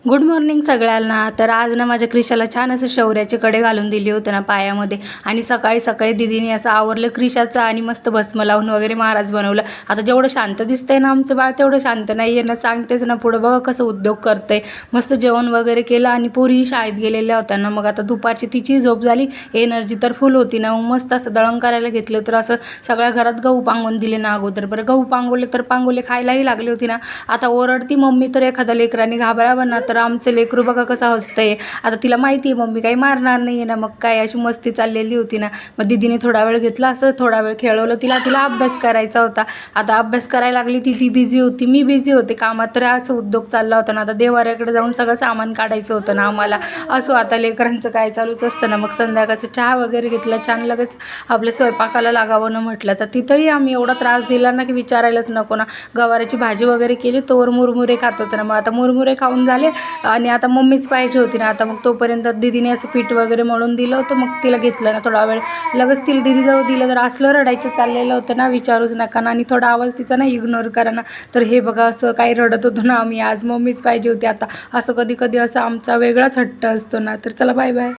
Good morning सगळ्यांना. तर आज ना माझ्या क्रिशाला छान असं शौर्याचे कडे घालून दिले होते ना पायामध्ये, आणि सकाळी सकाळी दीदीने असं आवरलं क्रिशाचं आणि मस्त भस्म लावून वगैरे महाराज बनवलं. आता जेवढं शांत दिसतंय ना आमचं बाळ तेवढं शांत नाही आहे ना, सांगतेच ना पुढं बघा कसं उद्योग करतंय. मस्त जेवण वगैरे केलं आणि पोरी शाळेत गेलेल्या होत्या ना, मग आता दुपारची तिची झोप झाली, एनर्जी तर फुल होती ना, मग मस्त असं दळण करायला घेतलं. तर असं सगळ्या घरात गहू पांगून दिले ना अगोदर. बरं गहू पांगवले तर पांगवले, खायलाही लागली होती ना. आता ओरडती मम्मी तर एखाद्या लेकराने घाबरावं ना, तर आमचं लेकरू बघा कसं हसतंय. आता तिला माहिती आहे मम्मी काही मारणार नाही आहे ना, मग काय अशी मस्ती चाललेली होती ना. मग दीदीने थोडा वेळ घेतला, असं थोडा वेळ खेळवलं तिला. तिला अभ्यास करायचा होता. आता अभ्यास करायला लागली ती बिझी होती, मी बिझी होते कामात. तर असं उद्योग चालला होता ना. आता देवाऱ्याकडे जाऊन सगळं सामान काढायचं होतं ना आम्हाला. असो आता लेकरांचं काय चालूच असतं ना. मग संध्याकाळचं चहा वगैरे घेतला छान, लगेच आपल्या स्वयंपाकाला लागावं ना म्हटलं. तर तिथंही आम्ही एवढा त्रास दिला ना की विचारायलाच नको ना. गवाराची भाजी वगैरे केली, तोवर मुरमुरे खात होते ना. मग आता मुरमुरे खाऊन झाले आणि आता मम्मीच पाहिजे होती ना. आता मग तोपर्यंत दीदीने असं पीठ वगैरे मळून दिलं होतं. मग तिला घेतलं ना थोडा वेळ, लगेच तिला दीदीजवळ दिलं. तर असलं रडायचं चाललेलं होतं ना, विचारूच नका ना. आणि थोडा आवाज तिचा ना इग्नोर करा ना. तर हे बघा असं काही रडत होतो ना आम्ही, आज मम्मीच पाहिजे होती. आता असं कधी कधी असं आमचा वेगळाच हट्ट असतो ना. तर चला बाय बाय.